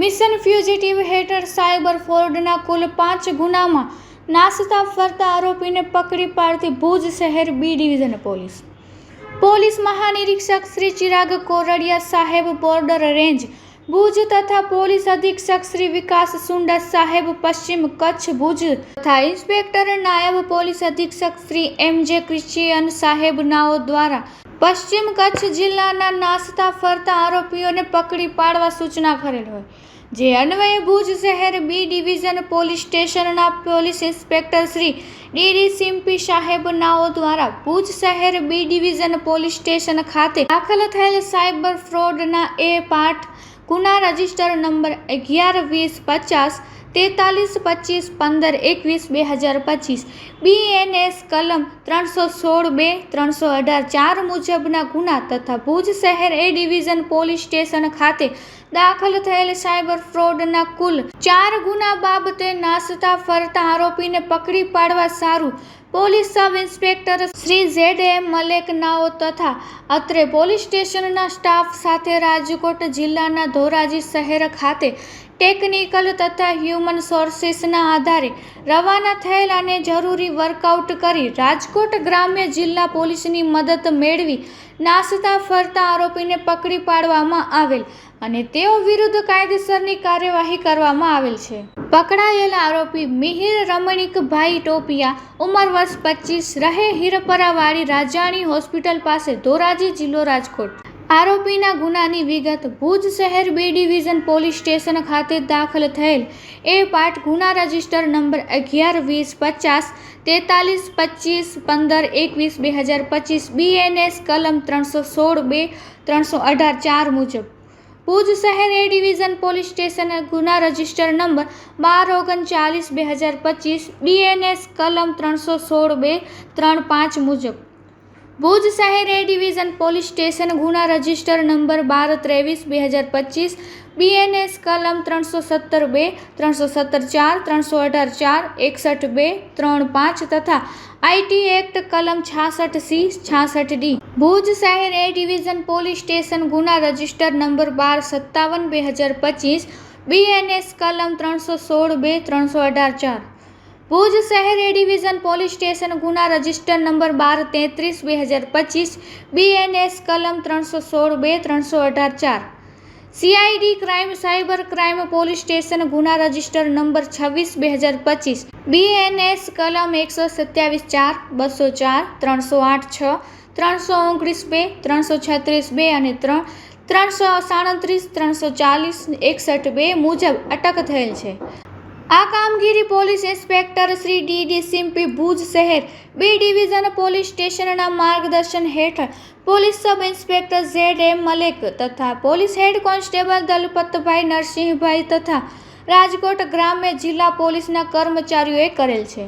Mission ફ્યુઝિટિવ હેઠળ cyber ફ્રોડના કુલ 5 ગુનામાં નાસતા ફરતા આરોપીને પકડી પાડતી ભુજ શહેર બી ડિવિઝન પોલીસ મહાનિરીક્ષક શ્રી ચિરાગ કોરડિયા સાહેબ બોર્ડર રેન્જ ભુજ તથા પોલીસ અધિક્ષક શ્રી વિકાસ સુંડા સાહેબ પશ્ચિમ કચ્છ ભુજ તથા ઇન્સ્પેક્ટર નાયબ પોલીસ અધિક્ષક શ્રી એમ.જે. ક્રિશ્ચિયન સાહેબ નાઓ દ્વારા પશ્ચિમ કચ્છ જિલ્લાના નાસતા ફરતા આરોપીઓને પકડી પાડવા સૂચના કરેલ હોય, જે અન્વયે ભુજ શહેર બી ડિવિઝન પોલીસ સ્ટેશનના પોલીસ ઇન્સ્પેક્ટર શ્રી ડી.ડી. સિમ્પી સાહેબ નાઓ દ્વારા ભુજ શહેર બી ડિવિઝન પોલીસ સ્ટેશન ખાતે દાખલ થયેલ સાયબર ફ્રોડના પાઠ ગુના રજિસ્ટર નંબર 11-20-50 43-25-15-21-2025 BNS કલમ 316-2 318-4 મુજબના ગુના તથા ભુજ શહેર એ ડિવિઝન પોલીસ સ્ટેશન ખાતે દાખલ થયેલ સાયબર ફ્રોડના કુલ 4 ગુના બાબતે નાસતા ફરતા આરોપીને પકડી પાડવા સારું police sub inspector Shri Z.M. Malek નાઓ તથા અત્રે પોલીસ સ્ટેશનના સ્ટાફ સાથે રાજકોટ જિલ્લાના ધોરાજી શહેર ખાતે ટેકનિકલ તથા હ્યુમન સોર્સિસના આધારે રવાના થયેલ અને જરૂરી વર્કઆઉટ કરી રાજકોટ ગ્રામ્ય જિલ્લા પોલીસની મદદ મેળવી નાસતા ફરતા આરોપીને પકડી પાડવામાં આવેલ અને તેઓ વિરુદ્ધ કાયદેસરની કાર્યવાહી કરવામાં આવેલ છે. પકડાયેલા આરોપી મિહિર રમણીકભાઈ ટોપિયા, ઉંમર વર્ષ 25, રહે હીરપરાવાડી રાજાણી હોસ્પિટલ પાસે, ધોરાજી, જિલ્લો રાજકોટ. આરોપીના ગુનાની વિગત ભુજ શહેર બી ડિવિઝન પોલીસ સ્ટેશન ખાતે દાખલ થયેલ પાઠ ગુના રજિસ્ટર નંબર 11-20-50 43-25-15-21-2025 BNS કલમ 316-2 318-4 મુજબ ભુજ શહેર એ ડિવિઝન પોલીસ સ્ટેશન ગુના રજિસ્ટર નંબર 12-39-2025 BNS કલમ 316-2 35 મુજબ ભુજ શહેર એ ડિવિઝન પોલીસ સ્ટેશન ગુના રજિસ્ટર નંબર 12-23-2025 BNS કલમ 317-2 317-4 318-4 61-2 35 તથા IT એક્ટ કલમ 66C 66D ભુજ શહેર એ ડિવિઝન પોલીસ સ્ટેશન ગુના રજિસ્ટર નંબર 12-57-2025 BNS કલમ 316-2 318-4 ભુજ શહેર એ ડિવિઝન પોલીસ સ્ટેશન ગુના રજિસ્ટર નંબર 12-33-2025 BNS કલમ 316-2 318-4 CID crime cyber crime police station ગુના રજિસ્ટર નંબર 26-2025 BNS કલમ 127-4 204 308-6 329-2 336-2 અને 337-340 61-2 મુજબ અટક થયેલ છે. આ કામગીરી પોલીસ ઇન્સ્પેક્ટર શ્રી ડી.ડી. સિમ્પી ભુજ શહેર બી ડિવિઝન પોલીસ સ્ટેશનના માર્ગદર્શન હેઠળ police sub inspector Z.M. Malek તથા police head constable Dalpatbhai Narsinhbhai તથા રાજકોટ ગ્રામ્ય જિલ્લા પોલીસના કર્મચારીઓએ કરેલ છે.